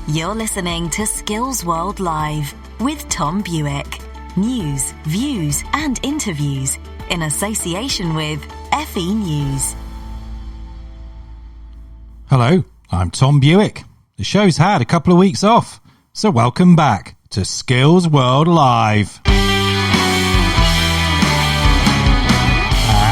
You're listening to Skills World Live with Tom Bewick. News, views and interviews in association with FE News. Hello, I'm Tom Bewick. The show's had a couple of weeks off, so welcome back to Skills World Live.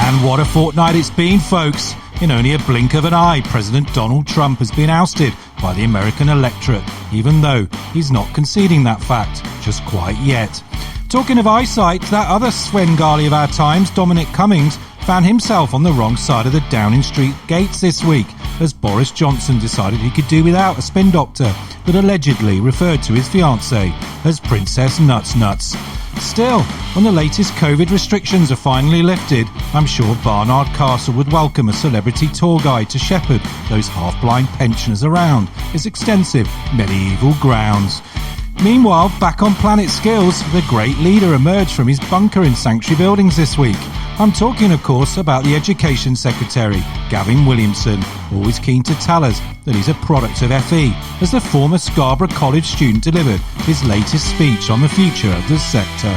And what a fortnight it's been, folks. In only a blink of an eye, President Donald Trump has been ousted by the American electorate, even though he's not conceding that fact just quite yet. Talking of eyesight, that other Svengali of our times, Dominic Cummings, found himself on the wrong side of the Downing Street gates this week as Boris Johnson decided he could do without a spin doctor that allegedly referred to his fiancée as Princess Nuts Nuts. Still, when the latest COVID restrictions are finally lifted, I'm sure Barnard Castle would welcome a celebrity tour guide to shepherd those half-blind pensioners around its extensive medieval grounds. Meanwhile, back on Planet Skills, the great leader emerged from his bunker in Sanctuary Buildings this week. I'm talking, of course, about the Education Secretary, Gavin Williamson, always keen to tell us that he's a product of FE, as the former Scarborough College student delivered his latest speech on the future of the sector.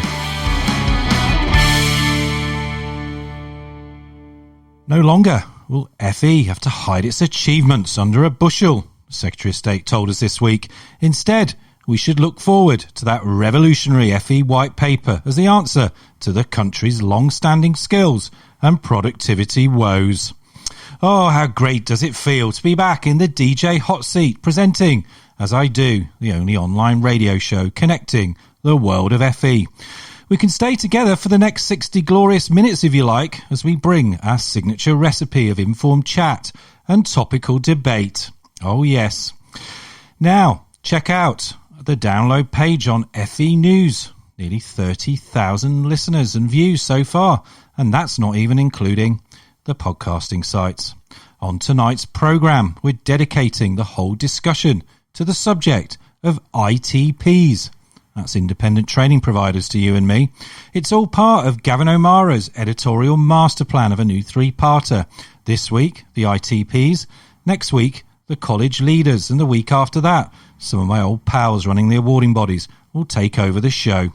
No longer will FE have to hide its achievements under a bushel, the Secretary of State told us this week. Instead, we should look forward to that revolutionary FE white paper as the answer to the country's long-standing skills and productivity woes. Oh, how great does it feel to be back in the DJ hot seat presenting, as I do, the only online radio show connecting the world of FE. We can stay together for the next 60 glorious minutes if you like, as we bring our signature recipe of informed chat and topical debate. Oh yes. Now, check out the download page on FE News. Nearly 30,000 listeners and views so far, and that's not even including the podcasting sites. On tonight's programme, we're dedicating the whole discussion to the subject of ITPs. That's independent training providers to you and me. It's all part of Gavin O'Mara's editorial master plan of a new three-parter. This week, the ITPs. Next week, the college leaders. And the week after that, some of my old pals running the awarding bodies will take over the show.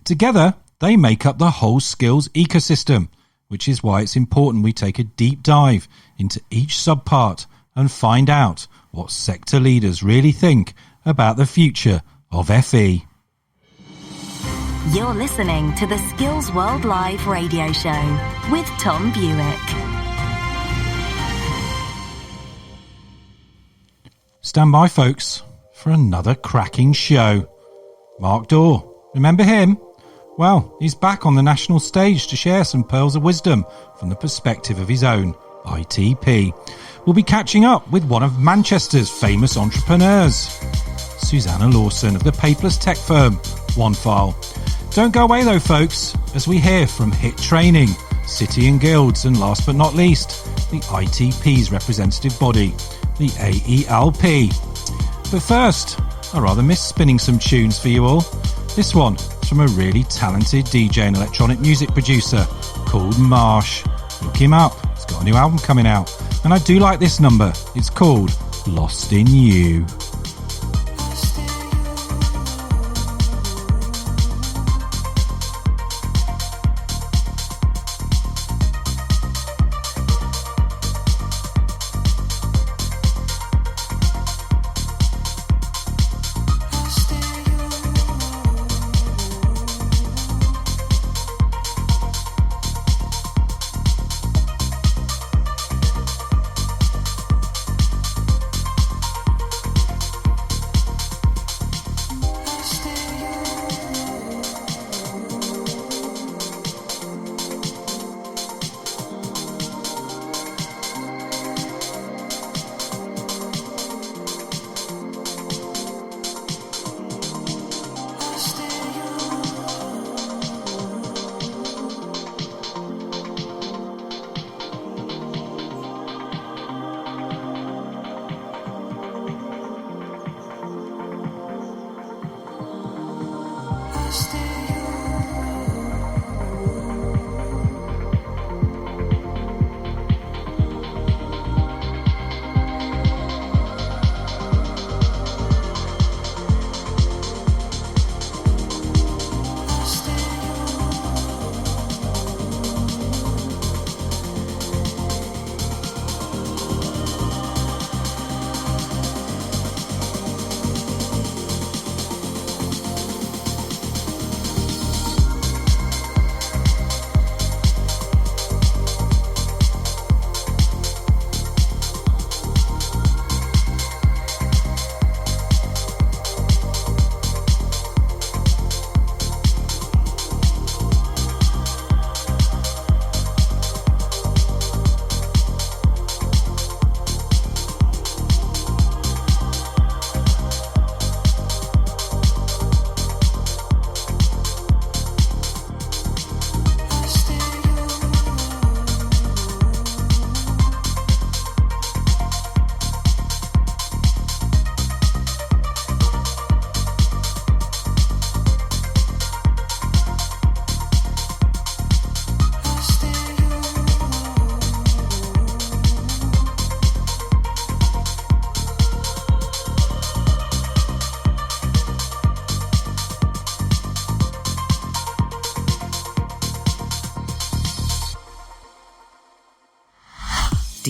Together, they make up the whole skills ecosystem, which is why it's important we take a deep dive into each subpart and find out what sector leaders really think about the future of FE. You're listening to the Skills World Live radio show with Tom Bewick. Stand by, folks, for another cracking show. Mark Dawe, remember him? Well, he's back on the national stage to share some pearls of wisdom from the perspective of his own ITP. We'll be catching up with one of Manchester's famous entrepreneurs, Susanna Lawson of the paperless tech firm Onefile. Don't go away though, folks, as we hear from HIT Training, City and Guilds, and last but not least, the ITP's representative body, the AELP. But first, I rather miss spinning some tunes for you all. This one is from a really talented DJ and electronic music producer called Marsh. Look him up, he's got a new album coming out, and I do like this number. It's called Lost in You.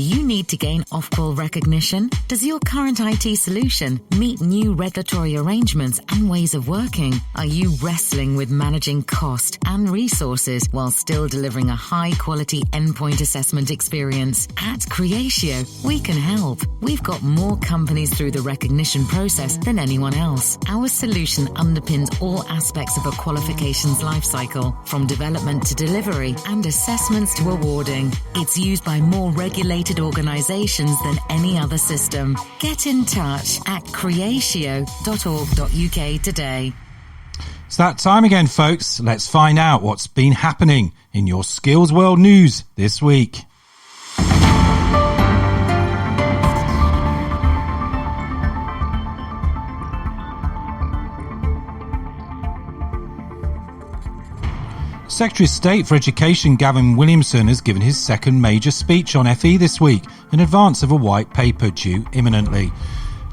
Do you need to gain off-call recognition? Does your current IT solution meet new regulatory arrangements and ways of working? Are you wrestling with managing cost and resources while still delivering a high-quality endpoint assessment experience? At Creatio, we can help. We've got more companies through the recognition process than anyone else. Our solution underpins all aspects of a qualifications lifecycle, from development to delivery and assessments to awarding. It's used by more regulated organisations than any other system. Get in touch at creatio.org.uk today. It's that time again, folks. Let's find out what's been happening in your Skills World news this week. Secretary of State for Education Gavin Williamson has given his second major speech on FE this week in advance of a white paper due imminently.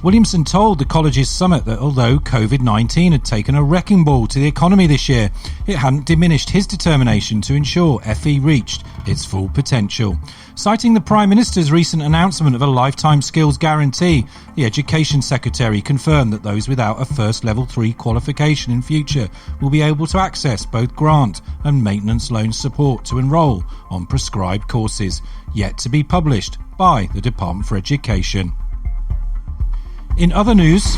Williamson told the college's summit that although COVID-19 had taken a wrecking ball to the economy this year, it hadn't diminished his determination to ensure FE reached its full potential. Citing the Prime Minister's recent announcement of a lifetime skills guarantee, the Education Secretary confirmed that those without a first level 3 qualification in future will be able to access both grant and maintenance loan support to enrol on prescribed courses, yet to be published by the Department for Education. In other news,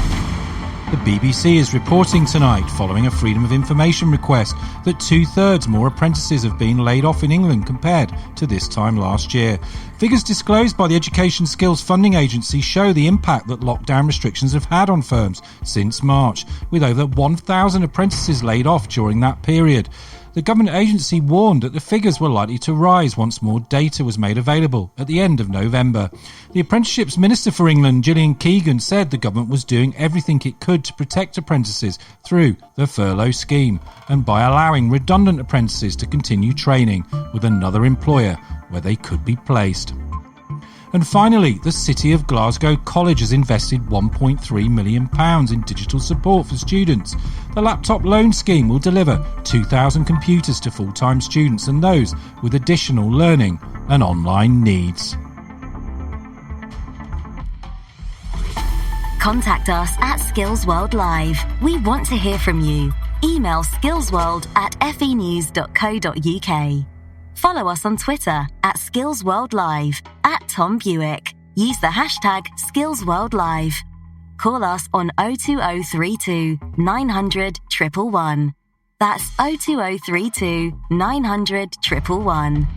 the BBC is reporting tonight, following a Freedom of Information request, that 2/3 more apprentices have been laid off in England compared to this time last year. Figures disclosed by the Education Skills Funding Agency show the impact that lockdown restrictions have had on firms since March, with over 1,000 apprentices laid off during that period. The government agency warned that the figures were likely to rise once more data was made available at the end of November. The Apprenticeships Minister for England, Gillian Keegan, said the government was doing everything it could to protect apprentices through the furlough scheme and by allowing redundant apprentices to continue training with another employer where they could be placed. And finally, the City of Glasgow College has invested £1.3 million in digital support for students. The laptop loan scheme will deliver 2,000 computers to full-time students and those with additional learning and online needs. Contact us at Skills World Live. We want to hear from you. Email skillsworld@fenews.co.uk. Follow us on Twitter at Skills World Live, at Tom Bewick. Use the hashtag Skills World Live. Call us on 02032 900 111. That's 02032 900 111.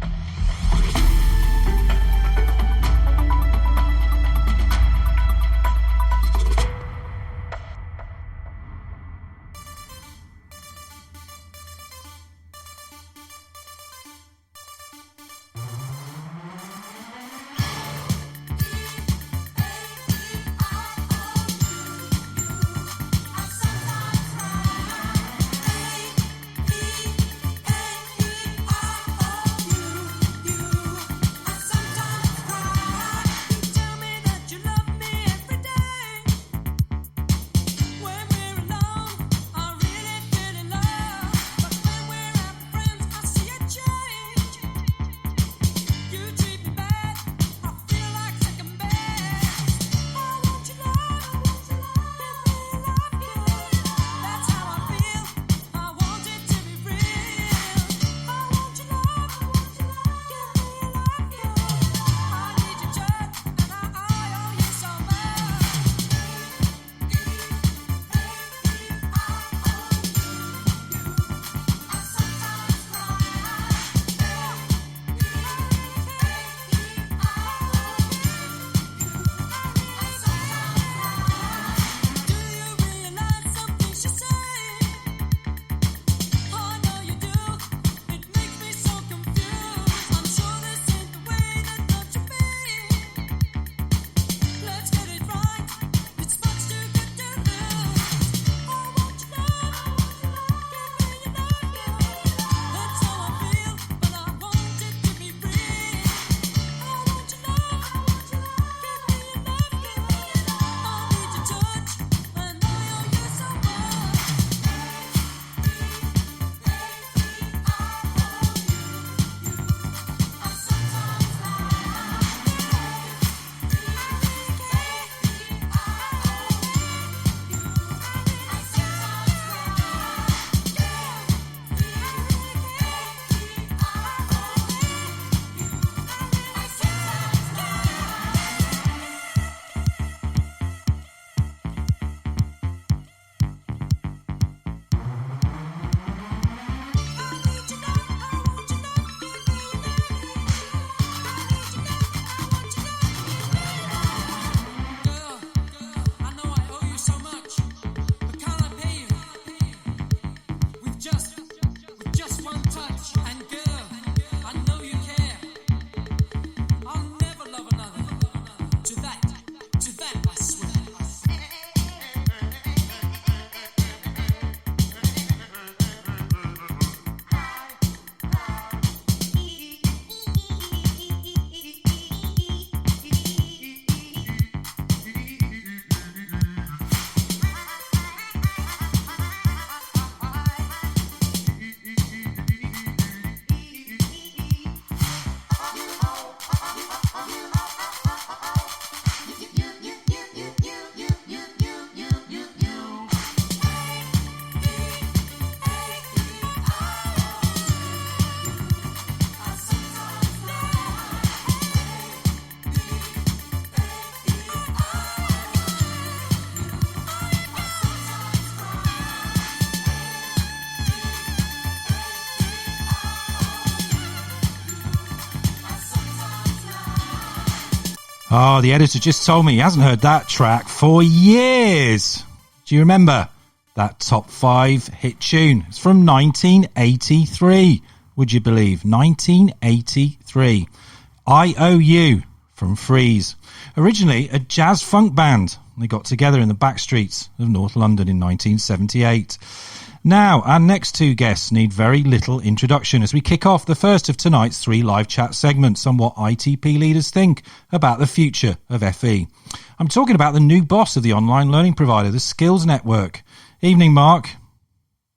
Oh, the editor just told me he hasn't heard that track for years. Do you remember that top 5 hit tune? It's from 1983. Would you believe? 1983. IOU from Freeze. Originally a jazz funk band. They got together in the back streets of North London in 1978. Now, our next 2 guests need very little introduction as we kick off the first of tonight's 3 live chat segments on what ITP leaders think about the future of FE. I'm talking about the new boss of the online learning provider, the Skills Network. Evening, Mark.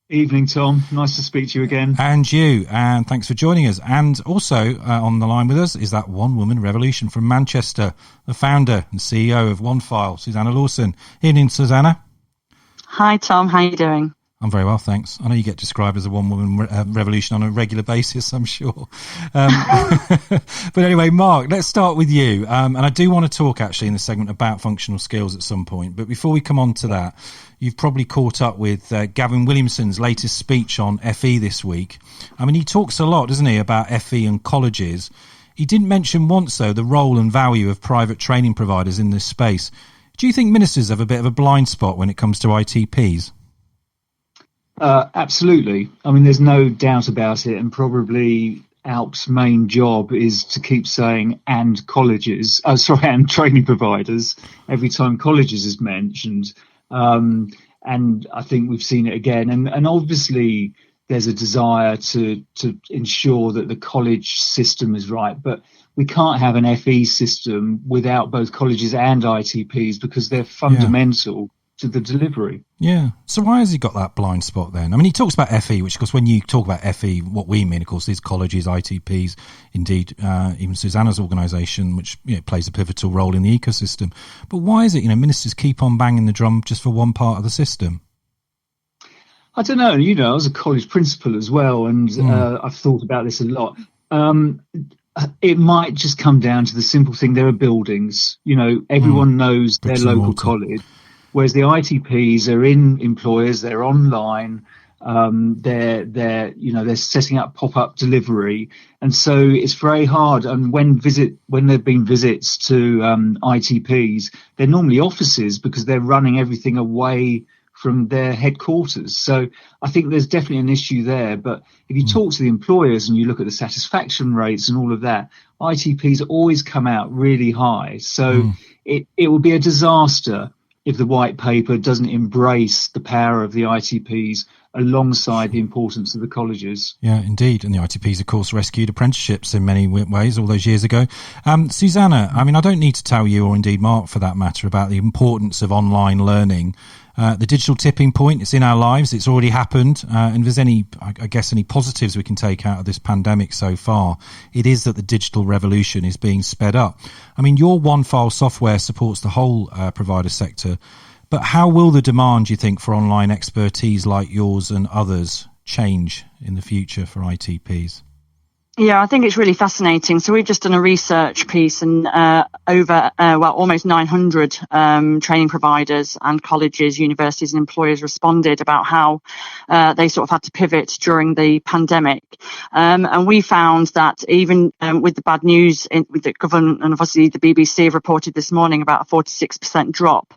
Evening, Tom. Nice to speak to you again. And you, and thanks for joining us. And also on the line with us is that one-woman revolution from Manchester, the founder and CEO of Onefile, Susanna Lawson. Evening, Susanna. Hi, Tom. How are you doing? I'm very well, thanks. I know you get described as a one-woman revolution on a regular basis, I'm sure. But anyway, Mark, let's start with you. And I do want to talk, actually, in this segment about functional skills at some point. But before we come on to that, you've probably caught up with Gavin Williamson's latest speech on FE this week. I mean, he talks a lot, doesn't he, about FE and colleges. He didn't mention once, though, the role and value of private training providers in this space. Do you think ministers have a bit of a blind spot when it comes to ITPs? Absolutely. I mean, there's no doubt about it, and probably ALP's main job is to keep saying and training providers every time colleges is mentioned. And I think we've seen it again. And obviously there's a desire to ensure that the college system is right, but we can't have an FE system without both colleges and ITPs because they're fundamental to the delivery. Yeah. So why has he got that blind spot then? I mean, he talks about FE, which, of course, when you talk about FE, what we mean, of course, is colleges, ITPs, indeed, even Susanna's organisation, which plays a pivotal role in the ecosystem. But why is it, ministers keep on banging the drum just for one part of the system? I don't know. I was a college principal as well, and I've thought about this a lot. It might just come down to the simple thing. There are buildings. Everyone knows their local college. Whereas the ITPs are in employers, they're online, they're setting up pop-up delivery, and so it's very hard. And when there've been visits to ITPs, they're normally offices because they're running everything away from their headquarters. So I think there's definitely an issue there. But if you talk to the employers and you look at the satisfaction rates and all of that, ITPs always come out really high. So it would be a disaster if the white paper doesn't embrace the power of the ITPs alongside the importance of the colleges. Yeah, indeed. And the ITPs, of course, rescued apprenticeships in many ways all those years ago. Susanna, I mean, I don't need to tell you, or indeed Mark for that matter, about the importance of online learning. The digital tipping point, it's in our lives. It's already happened. And if there's any positives we can take out of this pandemic so far, it is that the digital revolution is being sped up. I mean, your Onefile software supports the whole provider sector. But how will the demand, you think, for online expertise like yours and others change in the future for ITPs? Yeah, I think it's really fascinating. So we've just done a research piece, and almost 900 training providers and colleges, universities and employers responded about how they sort of had to pivot during the pandemic. And we found that even with the bad news with the government, and obviously the BBC have reported this morning about a 46% drop,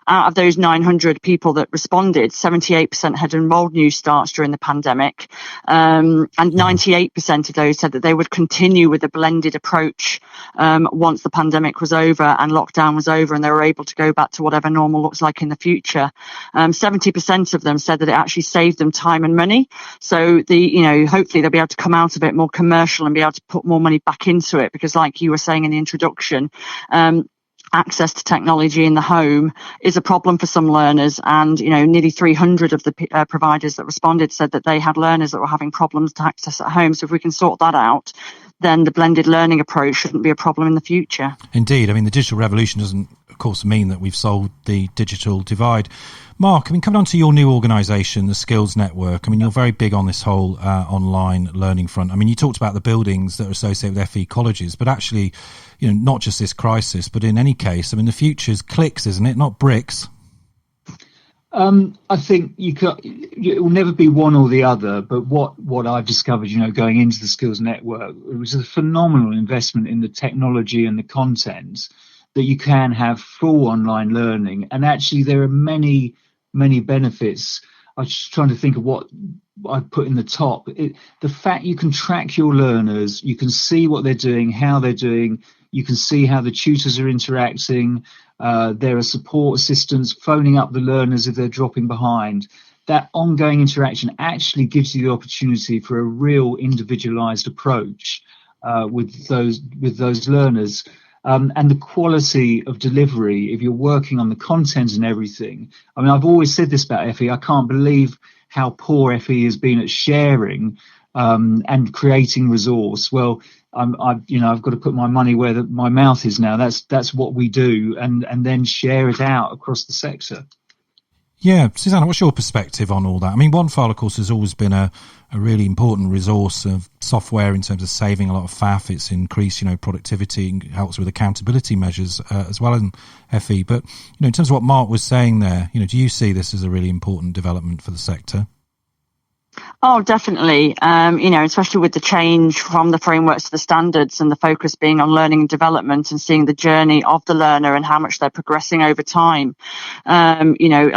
out of those 900 people that responded, 78% had enrolled new starts during the pandemic, and 98% of those said that they would continue with a blended approach once the pandemic was over and lockdown was over, and they were able to go back to whatever normal looks like in the future. 70% of them said that it actually saved them time and money. So hopefully they'll be able to come out of it more commercial and be able to put more money back into it, because like you were saying in the introduction, access to technology in the home is a problem for some learners, and nearly 300 of the providers that responded said that they had learners that were having problems to access at home. So if we can sort that out, then the blended learning approach shouldn't be a problem in the future. Indeed. I mean, the digital revolution doesn't, of course, mean that we've solved the digital divide. Mark, I mean, coming on to your new organisation, the Skills Network, I mean, you're very big on this whole online learning front. I mean, you talked about the buildings that are associated with FE colleges, but actually, not just this crisis, but in any case, I mean, the future's clicks, isn't it? Not bricks. I think it will never be one or the other, but what I've discovered, going into the Skills Network, it was a phenomenal investment in the technology and the content that you can have full online learning. And actually, there are many benefits. I was just trying to think of what I put in the top. The fact you can track your learners, you can see what they're doing, how they're doing, you can see how the tutors are interacting. There are support assistants phoning up the learners if they're dropping behind. That ongoing interaction actually gives you the opportunity for a real individualized approach with those learners. And the quality of delivery, if you're working on the content and everything. I mean, I've always said this about FE. I can't believe how poor FE has been at sharing and creating resource. Well, I've got to put my money where my mouth is now. That's what we do, and then share it out across the sector. Yeah, Susanna, what's your perspective on all that? I mean, Onefile, of course, has always been a really important resource of software in terms of saving a lot of faff. It's increased, productivity and helps with accountability measures as well in FE. But, in terms of what Mark was saying there, do you see this as a really important development for the sector? Oh, definitely. Especially with the change from the frameworks to the standards and the focus being on learning and development and seeing the journey of the learner and how much they're progressing over time. A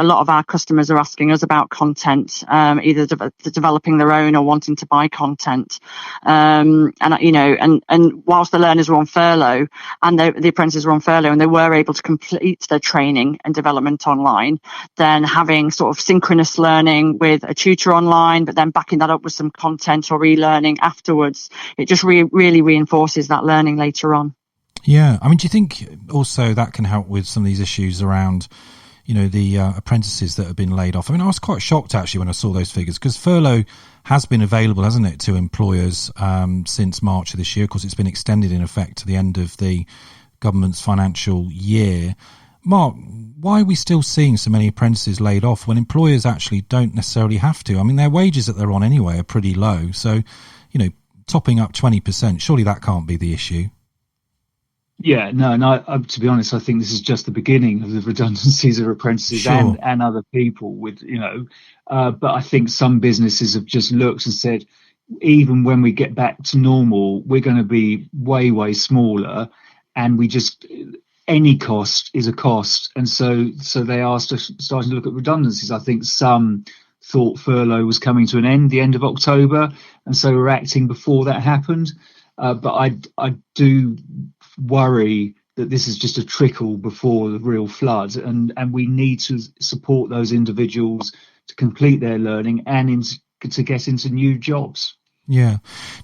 lot of our customers are asking us about content, either developing their own or wanting to buy content. And whilst the learners were on furlough and the apprentices were on furlough and they were able to complete their training and development online, then having sort of synchronous learning with a tutor online, but then backing that up with some content or e-learning afterwards, it just really reinforces that learning later on. Yeah, I mean, do you think also that can help with some of these issues around, the apprentices that have been laid off? I mean, I was quite shocked actually when I saw those figures, because furlough has been available, hasn't it, to employers since March of this year. Of course, it's been extended in effect to the end of the government's financial year. Mark, why are we still seeing so many apprentices laid off when employers actually don't necessarily have to? I mean, their wages that they're on anyway are pretty low. So, topping up 20%, surely that can't be the issue. Yeah, no, to be honest, I think this is just the beginning of the redundancies of apprentices. Sure. and other people with, but I think some businesses have just looked and said, even when we get back to normal, we're going to be way smaller, and any cost is a cost. And so they are starting to look at redundancies. I think some thought furlough was coming to an end, the end of October, and so we're acting before that happened. But I do worry that this is just a trickle before the real flood, and we need to support those individuals to complete their learning and to get into new jobs. Yeah.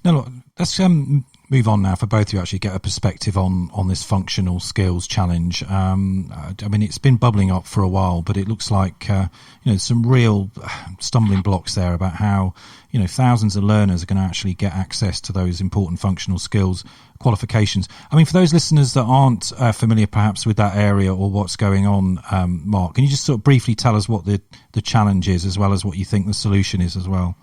Now, look, let's move on now for both of you, actually get a perspective on this functional skills challenge. I mean, it's been bubbling up for a while, but it looks like, some real stumbling blocks there about how, thousands of learners are going to actually get access to those important functional skills qualifications. I mean, for those listeners that aren't familiar perhaps with that area or what's going on, Mark, can you just sort of briefly tell us what the challenge is, as well as what you think the solution is as well?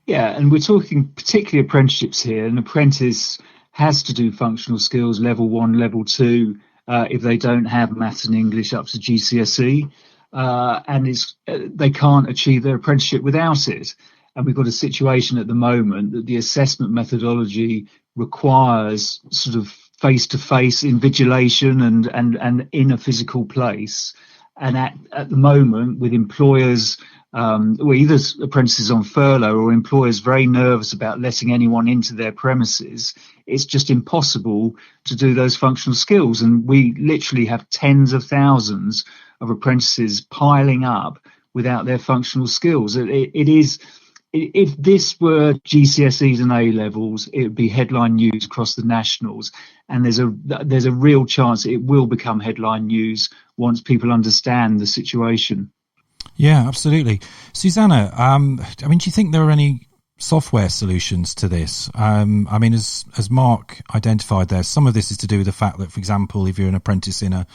Yeah, and we're talking particularly apprenticeships here. An apprentice has to do functional skills level 1, level 2, if they don't have maths and English up to GCSE, and they can't achieve their apprenticeship without it. And we've got a situation at the moment that the assessment methodology requires sort of face-to-face invigilation and in a physical place. And at the moment, with employers, either apprentices on furlough or employers very nervous about letting anyone into their premises, it's just impossible to do those functional skills. And we literally have tens of thousands of apprentices piling up without their functional skills. It is, if this were GCSEs and A levels, it would be headline news across the nationals. And there's a real chance it will become headline news once people understand the situation. Yeah, absolutely. Susanna, I mean, do you think there are any software solutions to this? I mean, as Mark identified there, some of this is to do with the fact that, for example, if you're an apprentice in a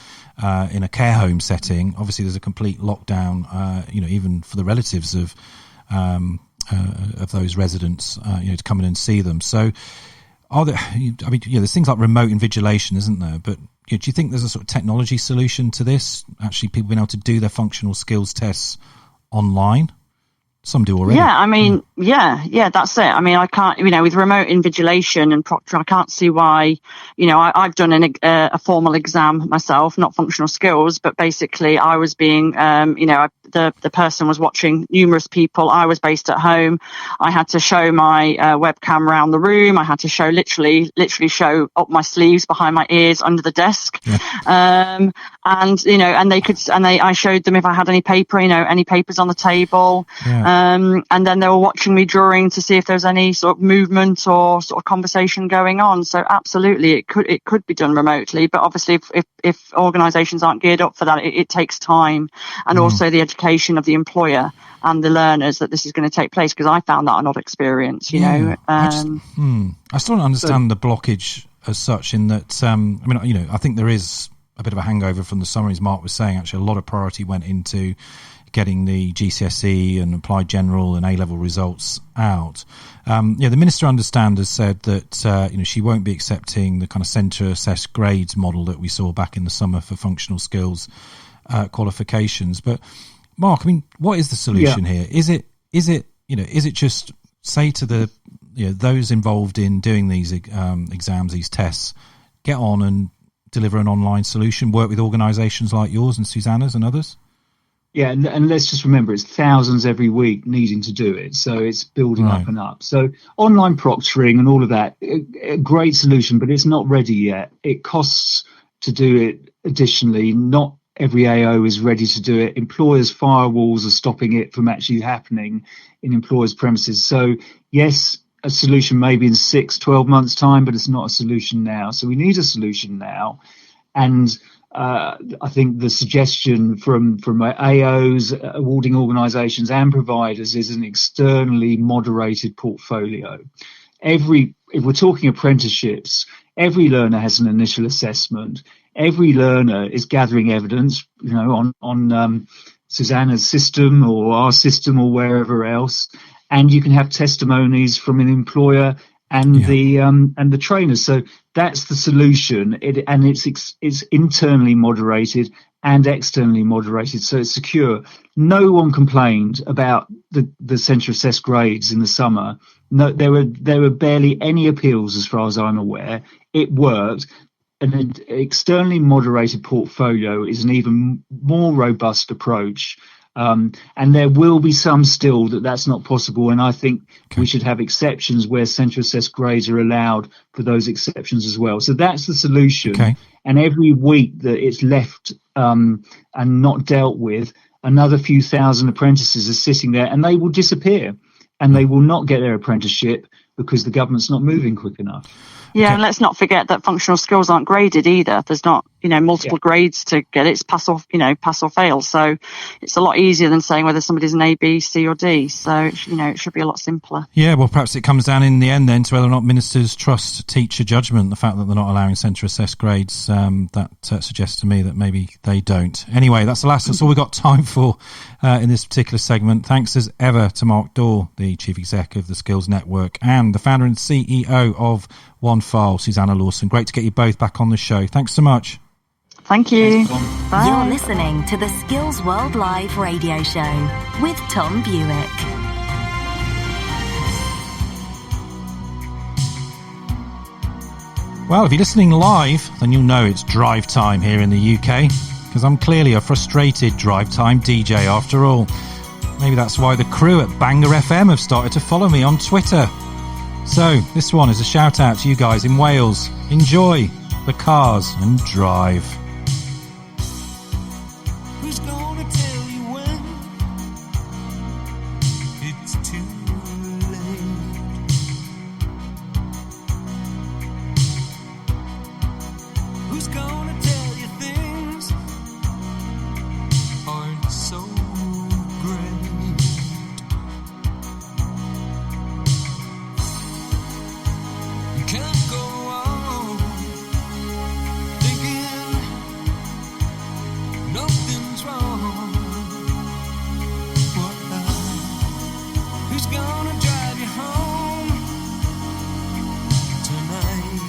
care home setting, obviously there's a complete lockdown, even for the relatives of those residents, to come in and see them. So there's things like remote invigilation, isn't there? But do you think there's a sort of technology solution to this? Actually, people being able to do their functional skills tests online? Some do already. Yeah, I mean, yeah, that's it. I mean, I can't, with remote invigilation and proctoring, I can't see why, I've done a formal exam myself, not functional skills, but basically I was being, the person was watching numerous people. I was based at home. I had to show my webcam around the room. I had to show literally show up my sleeves, behind my ears, under the desk. Yeah. I showed them if I had any paper, any papers on the table. Yeah. And then they were watching me during to see if there was any sort of movement or sort of conversation going on. So absolutely, it could be done remotely. But obviously, if organisations aren't geared up for that, it takes time, and also the education of the employer and the learners that this is going to take place. Because I found that an odd experience. I still don't understand the blockage as such. In that, I think there is a bit of a hangover from the summaries Mark was saying. Actually, a lot of priority went into getting the GCSE and applied general and A-level results out. The minister, has said that she won't be accepting the kind of centre assessed grades model that we saw back in the summer for functional skills qualifications. But Mark, I mean, what is the solution here? Is it just say to the those involved in doing these exams, these tests, get on and deliver an online solution, work with organisations like yours and Susanna's and others? Yeah, and let's just remember, it's thousands every week needing to do it. So it's building up and up. So online proctoring and all of that, a great solution, but it's not ready yet. It costs to do it additionally. Not every AO is ready to do it. Employers' firewalls are stopping it from actually happening in employers' premises. So yes, a solution maybe in 6-12 months' time, but it's not a solution now. So we need a solution now. And I think the suggestion from AOs, awarding organisations and providers is an externally moderated portfolio. If we're talking apprenticeships, every learner has an initial assessment. Every learner is gathering evidence, on Susanna's system or our system or wherever else, and you can have testimonies from an employer and the trainers. So that's the solution. It's internally moderated and externally moderated, so it's secure. No one complained about the centre assessed grades in the summer. No, there were barely any appeals as far as I'm aware. It worked. An externally moderated portfolio is an even more robust approach. And there will be some still that's not possible. And I think we should have exceptions where centre assessed grades are allowed for those exceptions as well. So that's the solution. Okay. And every week that it's left and not dealt with, another few thousand apprentices are sitting there and they will disappear and they will not get their apprenticeship because the government's not moving quick enough. Yeah, okay. And let's not forget that functional skills aren't graded either. There's not, multiple grades to get it. It's pass or fail. So it's a lot easier than saying whether somebody's an A, B, C or D. So, it should be a lot simpler. Yeah, well, perhaps it comes down in the end then to whether or not ministers trust teacher judgment. The fact that they're not allowing centre assessed grades, that suggests to me that maybe they don't. Anyway, that's all we've got time for in this particular segment. Thanks as ever to Mark Dawe, the Chief Exec of the Skills Network and the founder and CEO of Onefile, Susanna Lawson. Great to get you both back on the show. Thanks so much. Thank you. Bye. You're listening to the Skills World Live radio show with Tom Bewick. Well, if you're listening live, then you'll know it's drive time here in the UK, because I'm clearly a frustrated drive time DJ after all. Maybe that's why the crew at Bangor FM have started to follow me on Twitter. So, this one is a shout out to you guys in Wales. Enjoy the cars and drive. Who's gonna tell you when it's too late? Who's gonna tell you things aren't so great? You can't go on thinking nothing's wrong. Who's gonna drive you home tonight?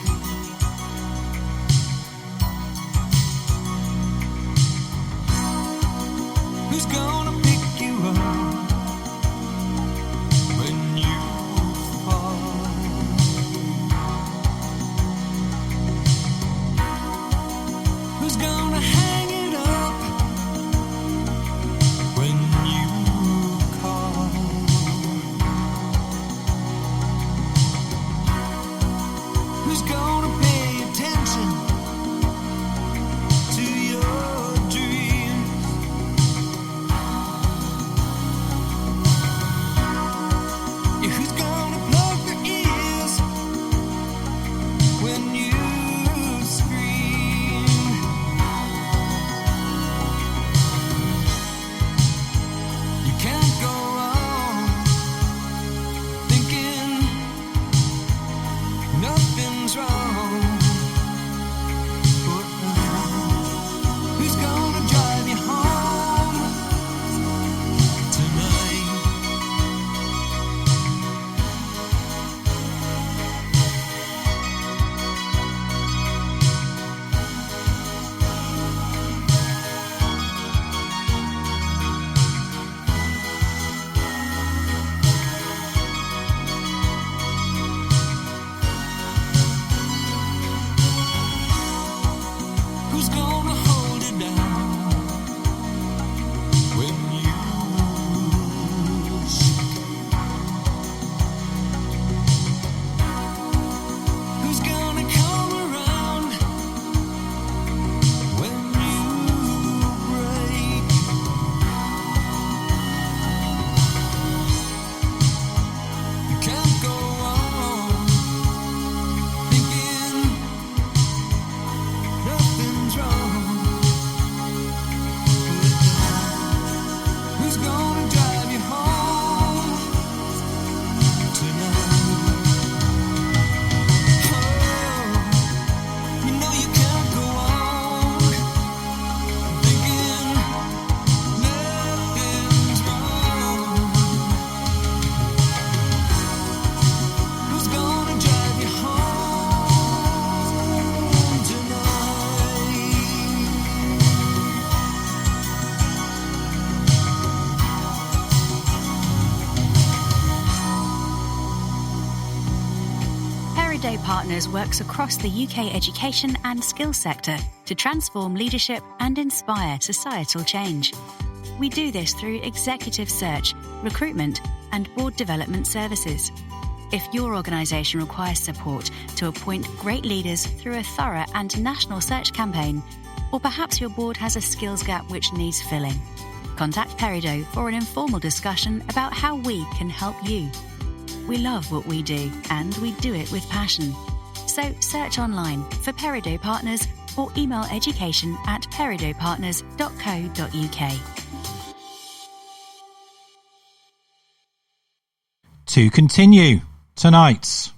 Who's gonna pick you up Partners works across the UK education and skills sector to transform leadership and inspire societal change. We do this through executive search, recruitment, and board development services. If your organisation requires support to appoint great leaders through a thorough and national search campaign, or perhaps your board has a skills gap which needs filling, contact Peridot for an informal discussion about how we can help you. We love what we do, and we do it with passion. So search online for Peridot Partners or email education@peridotpartners.co.uk. To continue tonight's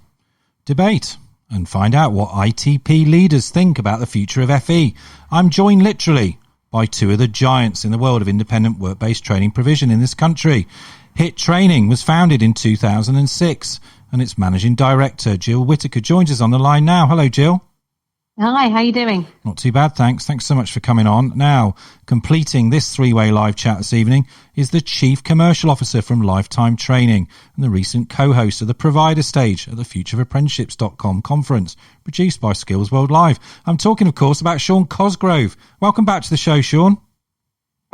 debate and find out what ITP leaders think about the future of FE, I'm joined literally by two of the giants in the world of independent work-based training provision in this country. HIT Training was founded in 2006 and its managing director, Jill Whittaker, joins us on the line now. Hello, Jill. Hi, how are you doing? Not too bad, thanks. Thanks so much for coming on. Now, completing this three-way live chat this evening is the Chief Commercial Officer from Lifetime Training and the recent co-host of the Provider Stage at the futureofapprenticeships.com conference, produced by Skills World Live. I'm talking, of course, about Sean Cosgrove. Welcome back to the show, Sean.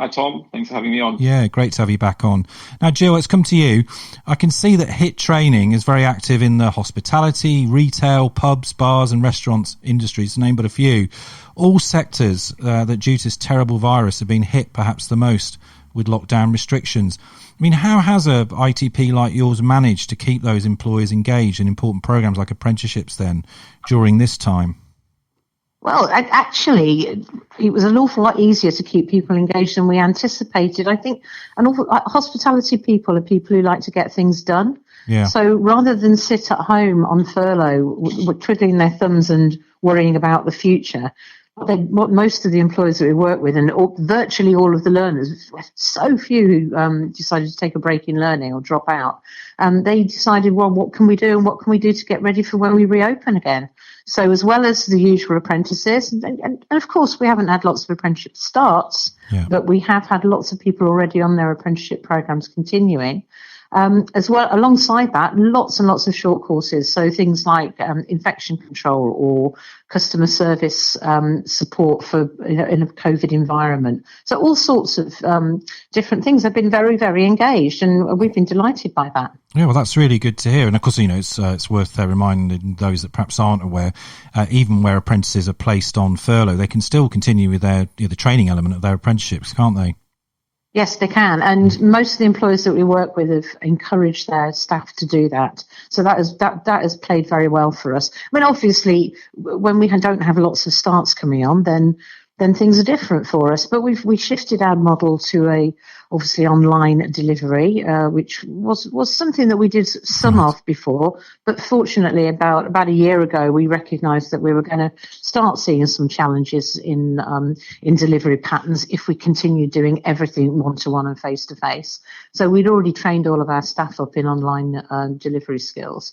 Hi, Tom. Thanks for having me on. Yeah, great to have you back on. Now, Jill, let's come to you. I can see that HIT Training is very active in the hospitality, retail, pubs, bars and restaurants industries, to name but a few. All sectors that due to this terrible virus have been hit perhaps the most with lockdown restrictions. I mean, how has a ITP like yours managed to keep those employers engaged in important programs like apprenticeships then during this time? Well, actually, it was an awful lot easier to keep people engaged than we anticipated. I think hospitality people are people who like to get things done. Yeah. So rather than sit at home on furlough, twiddling their thumbs and worrying about the future, what most of the employers that we work with, and virtually all of the learners, so few who decided to take a break in learning or drop out, they decided, well, what can we do and what can we do to get ready for when we reopen again? So as well as the usual apprentices, and of course we haven't had lots of apprenticeship starts, but we have had lots of people already on their apprenticeship programs continuing. As well, alongside that, lots and lots of short courses. So things like infection control or customer service support for in a COVID environment. So all sorts of different things have been very, very engaged, and we've been delighted by that. Yeah, well, that's really good to hear. And of course, you know, it's worth reminding those that perhaps aren't aware, even where apprentices are placed on furlough, they can still continue with their the training element of their apprenticeships, can't they? Yes, they can. And most of the employers that we work with have encouraged their staff to do that. So that has played very well for us. I mean, obviously, when we don't have lots of starts coming on, then things are different for us. But we shifted our model to a obviously online delivery, which was something that we did some of before. But fortunately, about a year ago, we recognised that we were going to start seeing some challenges in delivery patterns if we continued doing everything one-to-one and face-to-face. So we'd already trained all of our staff up in online delivery skills.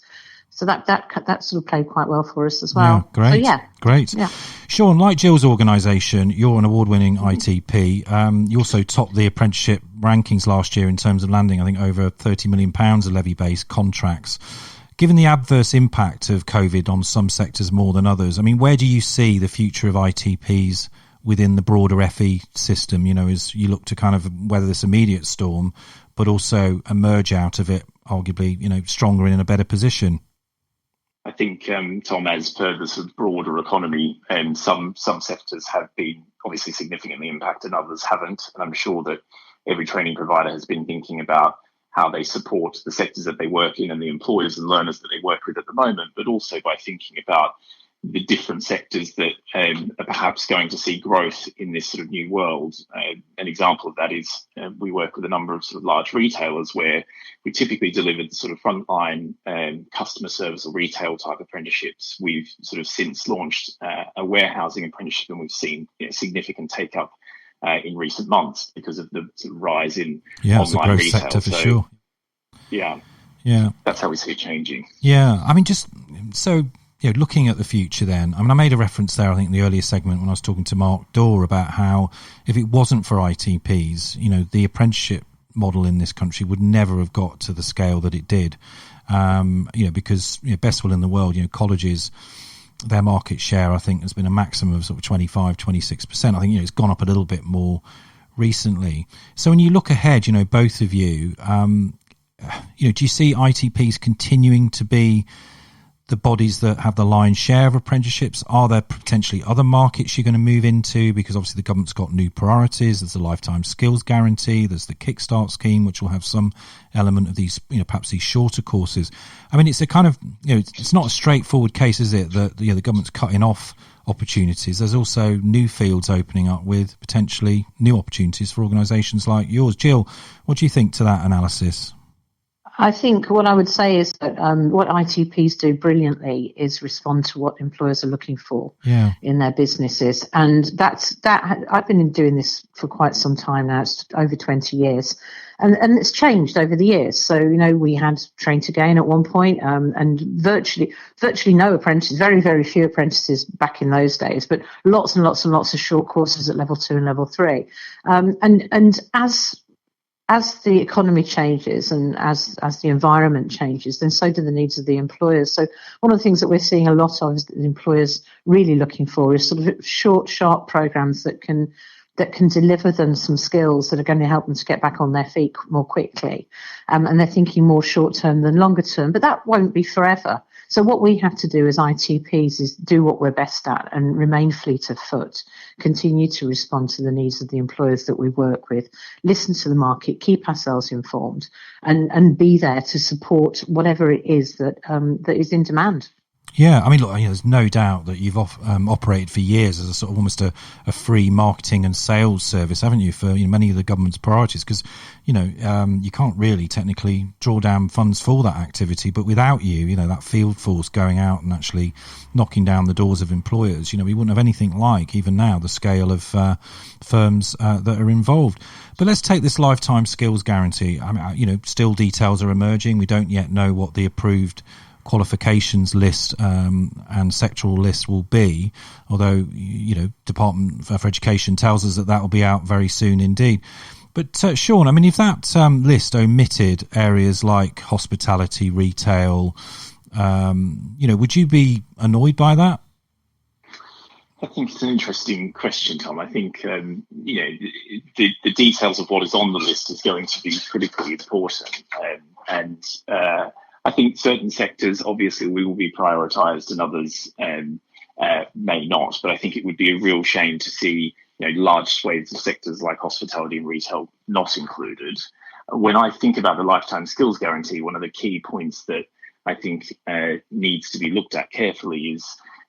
So that sort of played quite well for us as well. Yeah, great. So, Great. Yeah. Sean, like Jill's organisation, you're an award-winning ITP. You also topped the apprenticeship rankings last year in terms of landing, I think, over £30 million of levy-based contracts. Given the adverse impact of COVID on some sectors more than others, I mean, where do you see the future of ITPs within the broader FE system, you know, as you look to kind of weather this immediate storm, but also emerge out of it, arguably, you know, stronger and in a better position? I think, Tom, as per the sort of broader economy, some sectors have been obviously significantly impacted, others haven't. And I'm sure that every training provider has been thinking about how they support the sectors that they work in and the employers and learners that they work with at the moment, but also by thinking about the different sectors that are perhaps going to see growth in this sort of new world. An example of that is we work with a number of sort of large retailers where we typically deliver the sort of frontline customer service or retail type apprenticeships. We've sort of since launched a warehousing apprenticeship, and we've seen significant take up in recent months because of the sort of rise in online it's a growth retail. sector for sure. Yeah, that's how we see it changing. Yeah, I mean, just so, you know, looking at the future then, I mean, I made a reference there, I think, in the earlier segment when I was talking to Mark Dawe about how if it wasn't for ITPs, you know, the apprenticeship model in this country would never have got to the scale that it did. Because best will in the world, colleges, their market share, I think, has been a maximum of sort of 25, 26%. I think, it's gone up a little bit more recently. So when you look ahead, both of you, do you see ITPs continuing to be the bodies that have the lion's share of apprenticeships? Are there potentially other markets you're going to move into? Because obviously the government's got new priorities. There's the lifetime skills guarantee. There's the Kickstart scheme, which will have some element of these, perhaps these shorter courses. I mean, it's a kind of, it's not a straightforward case, is it? That the government's cutting off opportunities. There's also new fields opening up with potentially new opportunities for organisations like yours. Jill, what do you think to that analysis? I think what I would say is that what ITPs do brilliantly is respond to what employers are looking for in their businesses. And that I've been doing this for quite some time now. It's over 20 years. And it's changed over the years. So, we had Train to Gain at one point, and virtually no apprentices, very, very few apprentices back in those days, but lots and lots and lots of short courses at level 2 and level 3. And as the economy changes and as the environment changes, then so do the needs of the employers. So one of the things that we're seeing a lot of is that the employers really looking for is sort of short, sharp programs that can deliver them some skills that are going to help them to get back on their feet more quickly. And they're thinking more short term than longer term, but that won't be forever. So what we have to do as ITPs is do what we're best at and remain fleet of foot, continue to respond to the needs of the employers that we work with, listen to the market, keep ourselves informed, and be there to support whatever it is that is in demand. Yeah, I mean, look, there's no doubt that you've operated for years as a sort of almost a free marketing and sales service, haven't you, for many of the government's priorities? Because you can't really technically draw down funds for that activity, but without you, that field force going out and actually knocking down the doors of employers, we wouldn't have anything like even now the scale of firms that are involved. But let's take this lifetime skills guarantee. I mean, still details are emerging. We don't yet know what the approved qualifications list and sectoral list will be, although Department for Education tells us that will be out very soon indeed. But Sean, I mean, if that list omitted areas like hospitality, retail, would you be annoyed by that? I think it's an interesting question, Tom. I think the details of what is on the list is going to be critically important, and I think certain sectors, obviously, we will be prioritised and others may not. But I think it would be a real shame to see large swathes of sectors like hospitality and retail not included. When I think about the lifetime skills guarantee, one of the key points that I think needs to be looked at carefully is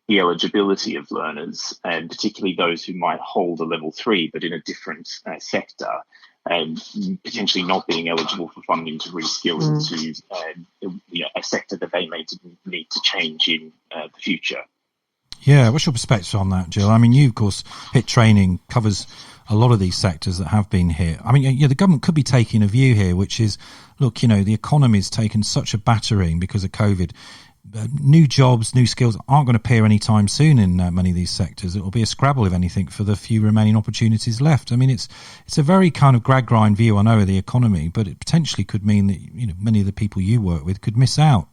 the eligibility of learners, and particularly those who might hold a level 3 but in a different sector, and potentially not being eligible for funding to reskill into a sector that they may need to change in the future. Yeah, what's your perspective on that, Jill? I mean, you, of course, HIT training covers a lot of these sectors that have been hit. I mean, the government could be taking a view here, which is, look, the economy's taken such a battering because of COVID. New jobs, new skills aren't going to appear anytime soon in many of these sectors. It will be a scrabble, if anything, for the few remaining opportunities left. I mean, it's a very kind of grad-grind view, I know, of the economy, but it potentially could mean that many of the people you work with could miss out.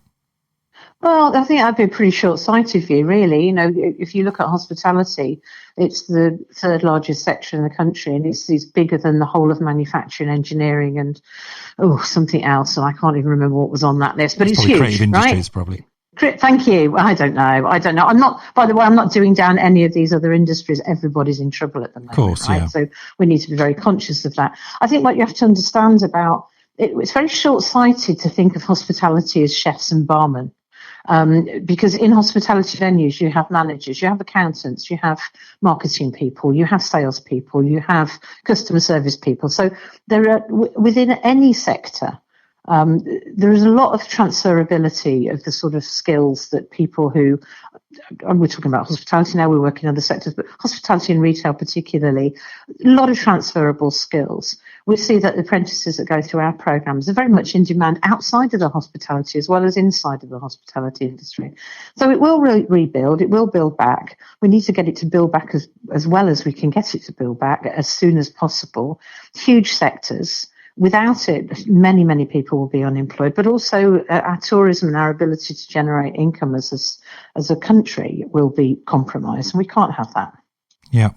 Well, I think that'd be a pretty short-sighted view, really. If you look at hospitality, it's the third largest sector in the country, and it's bigger than the whole of manufacturing, engineering, and something else. And I can't even remember what was on that list, but it's huge, creative industries, right? Probably. Thank you. I don't know. I'm not, by the way, I'm not doing down any of these other industries. Everybody's in trouble at the moment. Of course, right? Yeah. So we need to be very conscious of that. I think what you have to understand about it's very short-sighted to think of hospitality as chefs and barmen. Because in hospitality venues, you have managers, you have accountants, you have marketing people, you have sales people, you have customer service people. So there are, within any sector, there is a lot of transferability of the sort of skills that people who, we're talking about hospitality now, we work in other sectors, but hospitality and retail particularly, a lot of transferable skills. We see that the apprentices that go through our programs are very much in demand outside of the hospitality as well as inside of the hospitality industry. So it will rebuild, it will build back. We need to get it to build back as well as we can get it to build back as soon as possible. Huge sectors without it, many people will be unemployed, but also our tourism and our ability to generate income as a country will be compromised, and we can't have that. Yeah.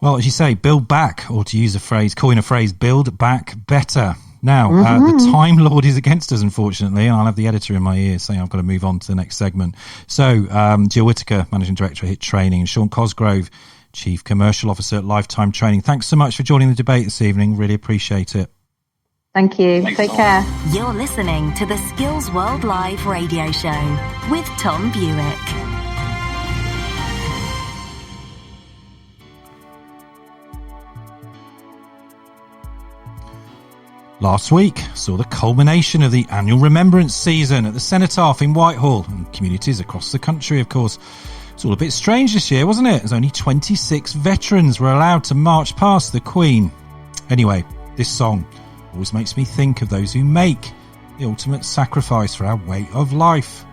Well, as you say, build back, or to use a phrase, coin a phrase, build back better. Now, the Time Lord is against us, unfortunately, and I'll have the editor in my ear saying I've got to move on to the next segment. So, Jill Whittaker, Managing Director at HIT Training, and Sean Cosgrove, Chief Commercial Officer at Lifetime Training. Thanks so much for joining the debate this evening. Really appreciate it. Thank you. Take care. You're listening to the Skills World Live radio show with Tom Bewick. Last week saw the culmination of the annual remembrance season at the Cenotaph in Whitehall, and communities across the country, of course. It's all a bit strange this year, wasn't it? As only 26 veterans were allowed to march past the Queen. Anyway, this song always makes me think of those who make the ultimate sacrifice for our way of life.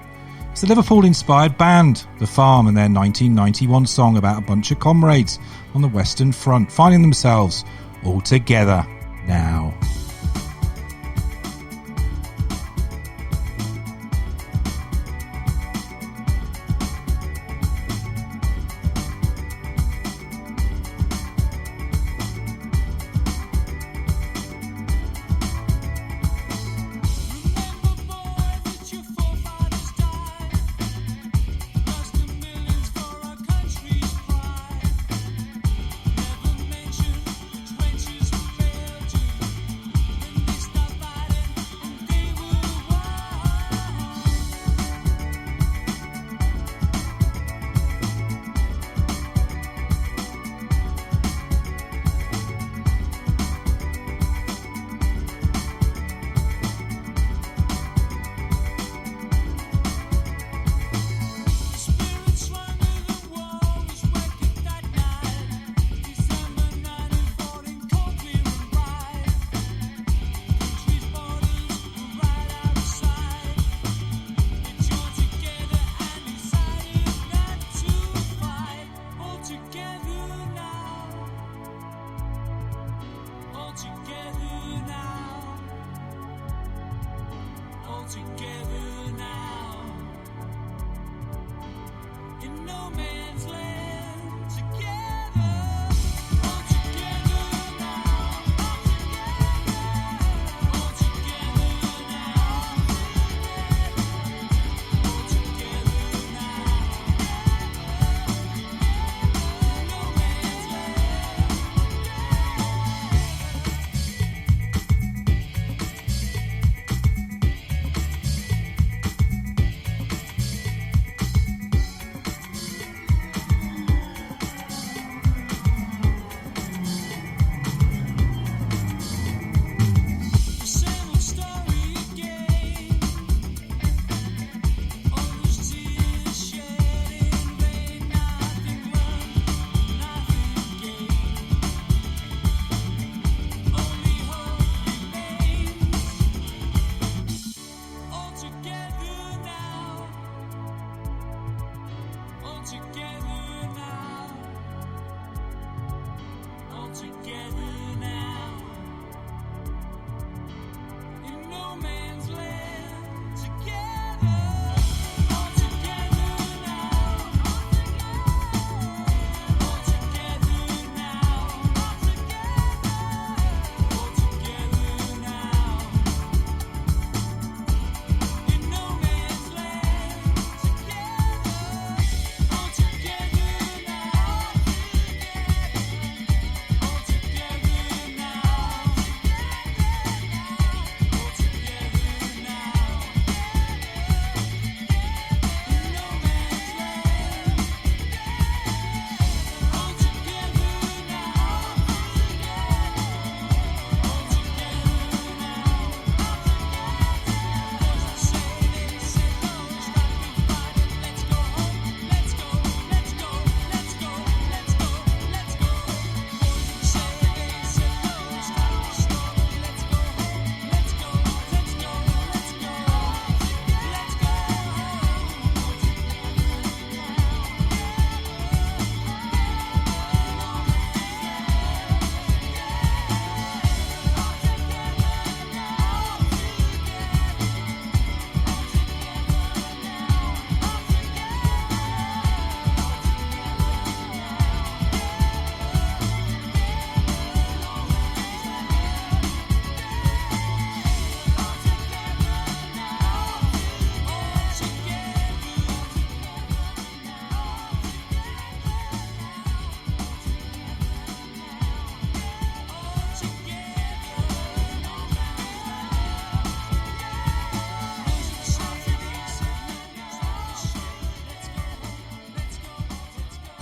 It's the Liverpool-inspired band, The Farm, and their 1991 song about a bunch of comrades on the Western Front finding themselves all together now.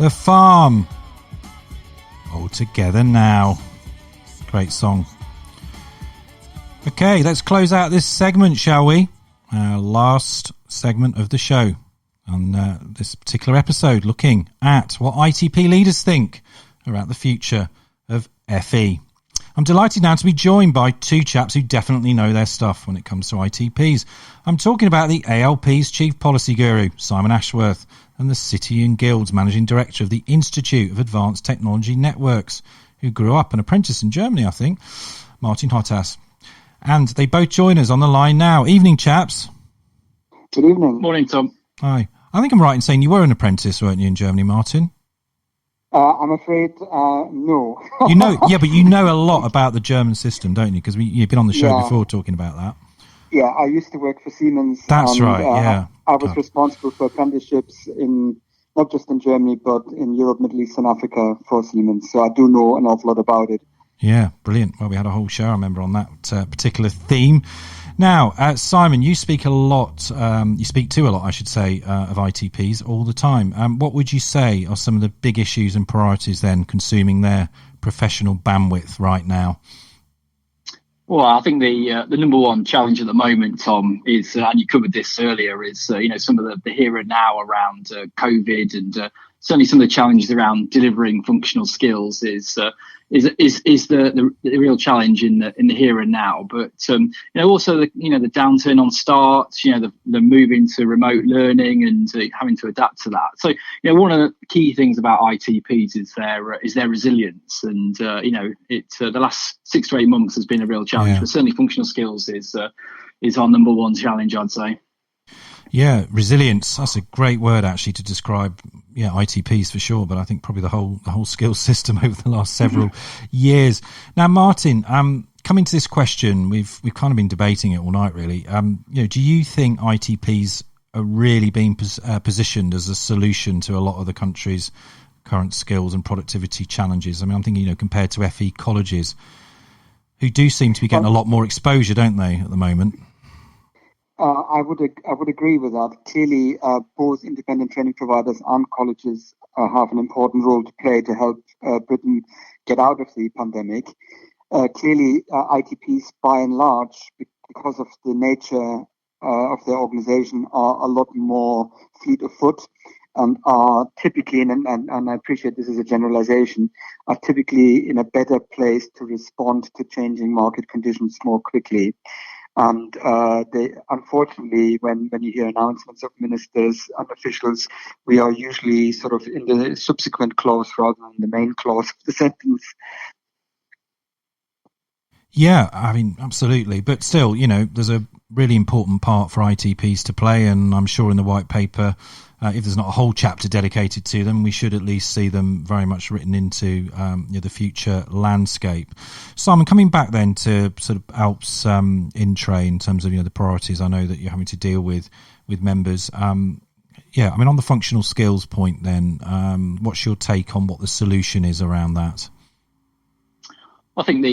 The Farm. All Together Now. Great song. Okay, let's close out this segment, shall we? Our last segment of the show. On this particular episode, looking at what ITP leaders think about the future of FE. I'm delighted now to be joined by two chaps who definitely know their stuff when it comes to ITPs. I'm talking about the ALP's Chief Policy Guru, Simon Ashworth, and the City and Guilds Managing Director of the Institute of Advanced Technology Networks, who grew up an apprentice in Germany, I think, Martin Hottass. And they both join us on the line now. Evening, chaps. Good evening. Morning, Tom. Hi. I think I'm right in saying you were an apprentice, weren't you, in Germany, Martin? I'm afraid, no. You know, yeah, but you know a lot about the German system, don't you? Because you've been on the show before talking about that. Yeah, I used to work for Siemens. That's right, yeah. I was responsible for apprenticeships in not just in Germany, but in Europe, Middle East and Africa for Siemens. So I do know an awful lot about it. Yeah, brilliant. Well, we had a whole show, I remember, on that particular theme. Now, Simon, you speak to a lot, I should say, of ITPs all the time. What would you say are some of the big issues and priorities then consuming their professional bandwidth right now? Well, I think the number one challenge at the moment, Tom, is, and you covered this earlier, is some of the here and now around COVID, and certainly some of the challenges around delivering functional skills is the real challenge in the here and now. But also the downturn on starts, the move into remote learning and having to adapt to that. So one of the key things about ITPs is their resilience, and the last 6 to 8 months has been a real challenge. But certainly functional skills is our number one challenge, I'd say. Yeah, resilience. That's a great word, actually, to describe ITPs for sure. But I think probably the whole skills system over the last several years. Now, Martin, coming to this question, we've kind of been debating it all night, really. Do you think ITPs are really being positioned as a solution to a lot of the country's current skills and productivity challenges? I mean, I'm thinking, compared to FE colleges, who do seem to be getting a lot more exposure, don't they, at the moment? I would agree with that. Clearly, both independent training providers and colleges have an important role to play to help Britain get out of the pandemic. Clearly, ITPs, by and large, because of the nature of their organisation, are a lot more fleet of foot and are typically, and I appreciate this is a generalisation, are typically in a better place to respond to changing market conditions more quickly. And unfortunately, when you hear announcements of ministers and officials, we are usually sort of in the subsequent clause rather than the main clause of the sentence. Yeah, I mean, absolutely. But still, there's a really important part for ITPs to play. And I'm sure in the white paper, if there's not a whole chapter dedicated to them, we should at least see them very much written into the future landscape. Simon, coming back then to sort of ALPS in-tray in terms of the priorities I know that you're having to deal with members. I mean, on the functional skills point then, what's your take on what the solution is around that? I think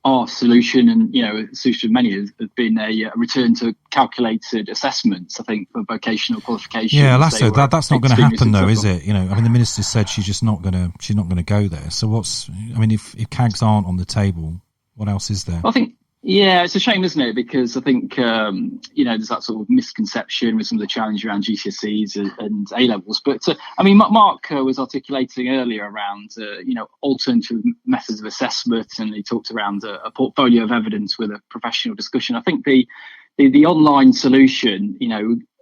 our solution, and the solution of many, has been a return to calculated assessments. I think for vocational qualifications. Yeah, that's not going to happen though, is it? I mean, the minister said she's not going to go there. So if CAGs aren't on the table, what else is there? I think. Yeah, it's a shame, isn't it? Because I think, there's that sort of misconception with some of the challenge around GCSEs and A-levels. But, Mark was articulating earlier around, alternative methods of assessment, and he talked around a portfolio of evidence with a professional discussion. I think the online solution,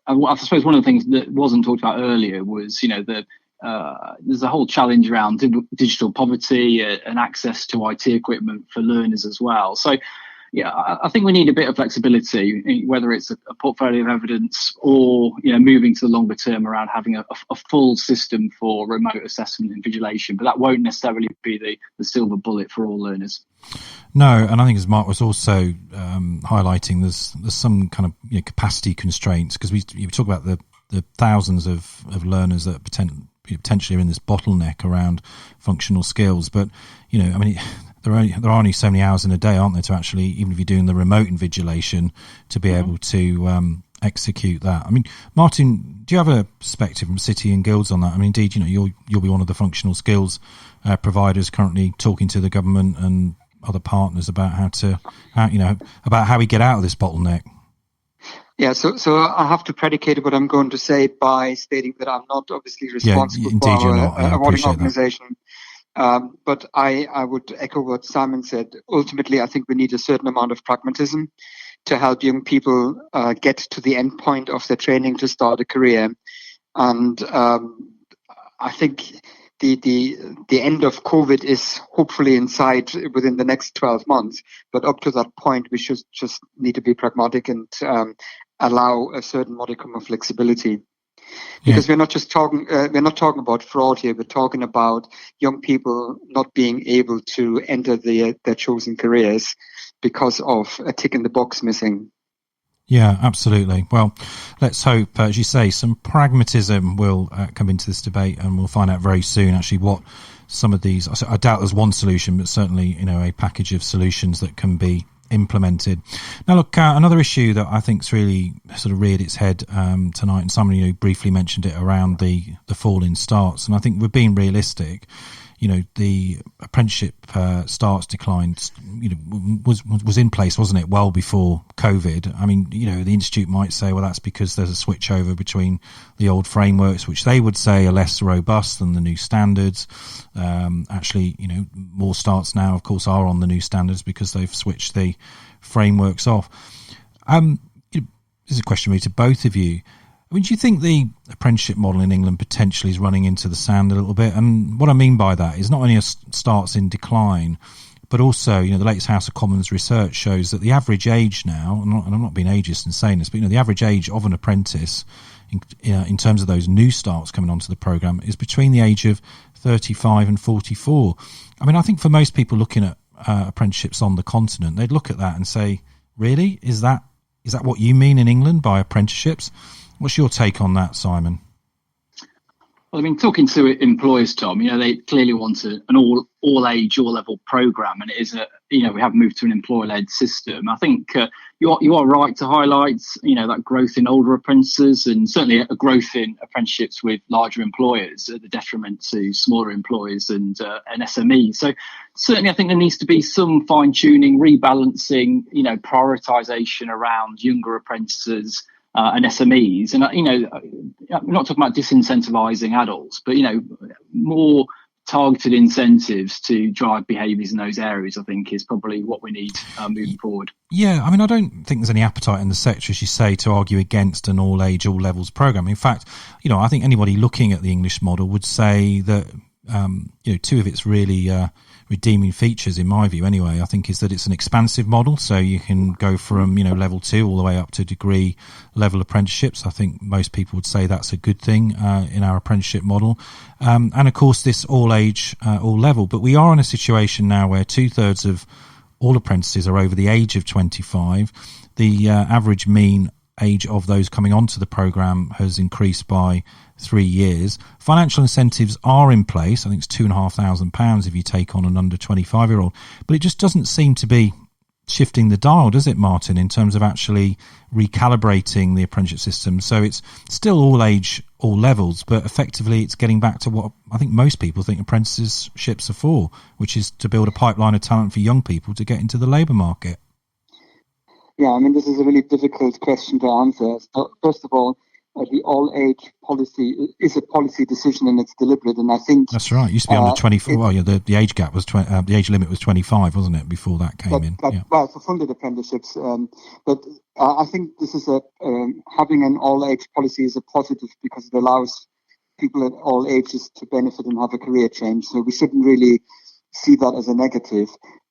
I suppose one of the things that wasn't talked about earlier was, there's a whole challenge around digital poverty and access to IT equipment for learners as well. So, I think we need a bit of flexibility, whether it's a portfolio of evidence or, moving to the longer term around having a full system for remote assessment and invigilation. But that won't necessarily be the silver bullet for all learners. No, and I think as Mark was also highlighting, there's some kind of capacity constraints, because you talk about the thousands of learners that potentially are in this bottleneck around functional skills. But, there are only so many hours in a day, aren't there, to actually, even if you're doing the remote invigilation, to be able to execute that. I mean, Martin, do you have a perspective from City and Guilds on that? I mean, indeed, you'll be one of the functional skills providers currently talking to the government and other partners about how we get out of this bottleneck. Yeah, so I have to predicate what I'm going to say by stating that I'm not obviously responsible for our awarding organisation. But I would echo what Simon said. Ultimately, I think we need a certain amount of pragmatism to help young people get to the end point of their training to start a career. And I think the end of COVID is hopefully in sight within the next 12 months. But up to that point, we should just need to be pragmatic and allow a certain modicum of flexibility. Because we're not talking about fraud here. We're talking about young people not being able to enter their chosen careers because of a tick in the box missing. Yeah, absolutely. Well, let's hope, as you say, some pragmatism will come into this debate, and we'll find out very soon actually what some of these. I doubt there's one solution, but certainly a package of solutions that can be implemented. Now, look, another issue that I think's really sort of reared its head tonight, and somebody briefly mentioned it around the fall in starts, and I think we're being realistic. The apprenticeship starts decline, was in place, wasn't it, well before COVID? I mean, the Institute might say, well, that's because there's a switch over between the old frameworks, which they would say are less robust than the new standards. Actually, more starts now, of course, are on the new standards because they've switched the frameworks off. This is a question really to both of you. I mean, do you think the apprenticeship model in England potentially is running into the sand a little bit? And what I mean by that is not only starts in decline, but also, the latest House of Commons research shows that the average age now, and I'm not being ageist in saying this, but the average age of an apprentice in terms of those new starts coming onto the programme is between the age of 35 and 44. I mean, I think for most people looking at apprenticeships on the continent, they'd look at that and say, really? Is that what you mean in England by apprenticeships? What's your take on that, Simon? Well, I mean, talking to employers, Tom, they clearly want an all age, all level programme, and it is we have moved to an employer led system. I think you are right to highlight, that growth in older apprentices, and certainly a growth in apprenticeships with larger employers at the detriment to smaller employers and SMEs. So certainly, I think there needs to be some fine tuning, rebalancing, prioritisation around younger apprentices. And SMEs, and I'm not talking about disincentivising adults, but more targeted incentives to drive behaviours in those areas, I think, is probably what we need moving forward. Yeah, I mean, I don't think there's any appetite in the sector, as you say, to argue against an all-age, all-levels programme. In fact, I think anybody looking at the English model would say that, two of its really redeeming features, in my view anyway, I think, is that it's an expansive model. So you can go from, level 2 all the way up to degree level apprenticeships. I think most people would say that's a good thing in our apprenticeship model. And of course, this all age, all level. But we are in a situation now where 2/3 of all apprentices are over the age of 25. The average mean age of those coming onto the programme has increased by 3 years. Financial incentives are in place. I think it's £2,500 if you take on an under 25-year-old. But it just doesn't seem to be shifting the dial, does it, Martin, in terms of actually recalibrating the apprenticeship system? So it's still all age, all levels, but effectively it's getting back to what I think most people think apprenticeships are for, which is to build a pipeline of talent for young people to get into the labour market. Yeah, I mean, this is a really difficult question to answer. So, first of all, the all-age policy is a policy decision and it's deliberate. And I think that's right. It used to be under 24. Well, yeah, the age gap was the age limit was 25, wasn't it? Before that came in. Well, for funded apprenticeships. But I think this is having an all-age policy is a positive because it allows people at all ages to benefit and have a career change. So we shouldn't really see that as a negative.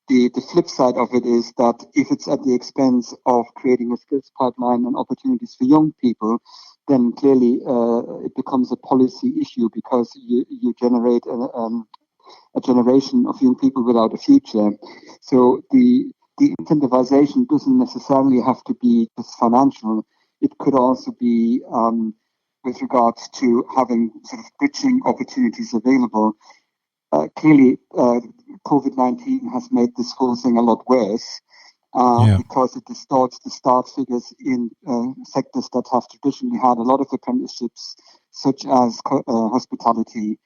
The flip side of it is that if it's at the expense of creating a skills pipeline and opportunities for young people, then clearly it becomes a policy issue because you generate a generation of young people without a future. So the incentivization doesn't necessarily have to be just financial. It could also be with regards to having sort of bridging opportunities available. Clearly, COVID-19 has made this whole thing a lot worse. because it distorts the start figures in sectors that have traditionally had a lot of apprenticeships, such as hospitality.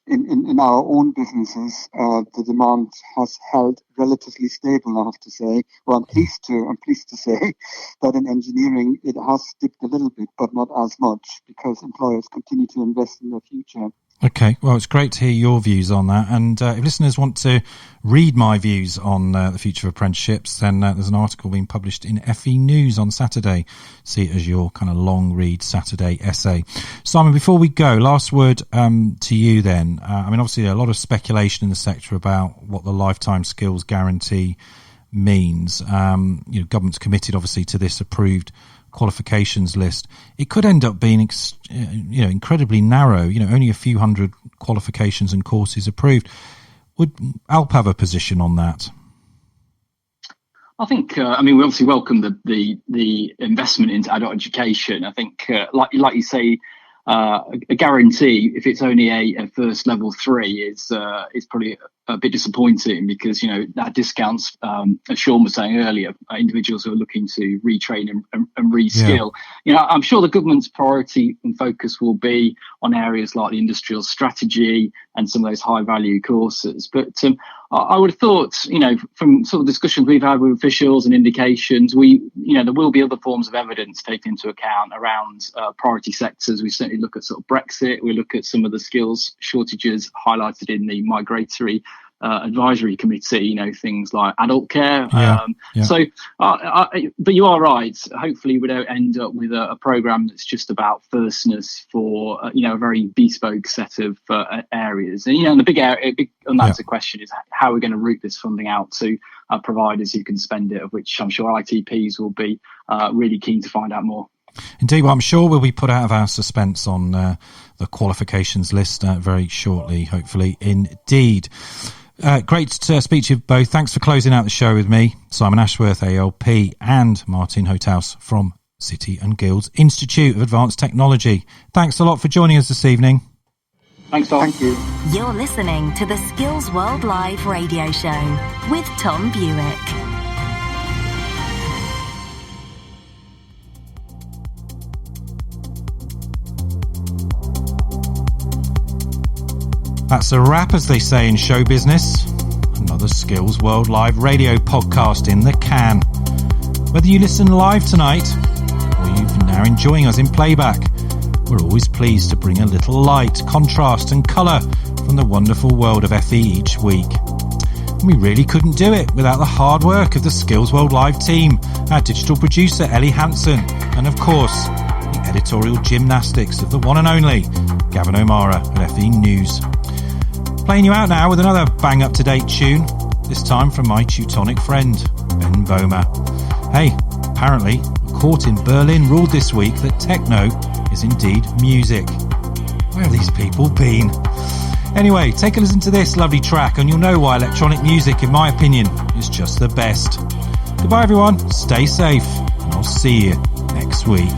In our own businesses, the demand has held relatively stable, I have to say. Well, I'm pleased to say that in engineering it has dipped a little bit, but not as much, because employers continue to invest in their future. Okay, well, it's great to hear your views on that. And if listeners want to read my views on the future of apprenticeships, then there's an article being published in FE News on Saturday. See it as your kind of long read Saturday essay. Simon, before we go, last word to you then. I mean, obviously a lot of speculation in the sector about what the lifetime skills guarantee means. Government's committed obviously to this approved qualifications list. It could end up being incredibly narrow, only a few hundred qualifications and courses approved. Would ALP have a position on that? I think we obviously welcome the investment into adult education. I think like you say, a guarantee, if it's only a first level 3, is probably a bit disappointing, because that discounts, as Sean was saying earlier, individuals who are looking to retrain and reskill. Yeah. I'm sure the government's priority and focus will be on areas like the industrial strategy and some of those high value courses. But I would have thought, from sort of discussions we've had with officials and indications, there will be other forms of evidence taken into account around priority sectors. We certainly look at sort of Brexit. We look at some of the skills shortages highlighted in the migratory advisory committee, things like adult care. But you are right. Hopefully we don't end up with a programme that's just about firstness for, a very bespoke set of areas. And the big unanswered question is how we're going to route this funding out to providers who can spend it, of which I'm sure ITPs will be really keen to find out more. Indeed, well, I'm sure we'll be put out of our suspense on the qualifications list very shortly, hopefully, indeed. Great to speak to you both. Thanks for closing out the show with me, Simon Ashworth, ALP, and Martin Hottass from City and Guilds Institute of Advanced Technology. Thanks a lot for joining us this evening. Thanks, Tom. Thank you. You're listening to the Skills World Live radio show with Tom Bewick. That's a wrap, as they say in show business. Another Skills World Live radio podcast in the can. Whether you listen live tonight or you're now enjoying us in playback, we're always pleased to bring a little light, contrast and colour from the wonderful world of FE each week. And we really couldn't do it without the hard work of the Skills World Live team, our digital producer Ellie Hansen, and of course the editorial gymnastics of the one and only Gavin O'Mara at FE News. Playing you out now with another bang-up-to-date tune, this time from my Teutonic friend, Ben Bomer. Hey, apparently, a court in Berlin ruled this week that techno is indeed music. Where have these people been? Anyway, take a listen to this lovely track and you'll know why electronic music, in my opinion, is just the best. Goodbye, everyone. Stay safe, and I'll see you next week.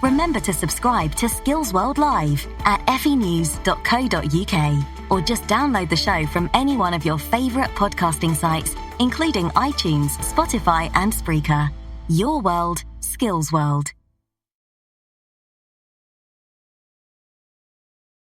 Remember to subscribe to Skills World Live at fenews.co.uk or just download the show from any one of your favourite podcasting sites, including iTunes, Spotify and Spreaker. Your world, Skills World.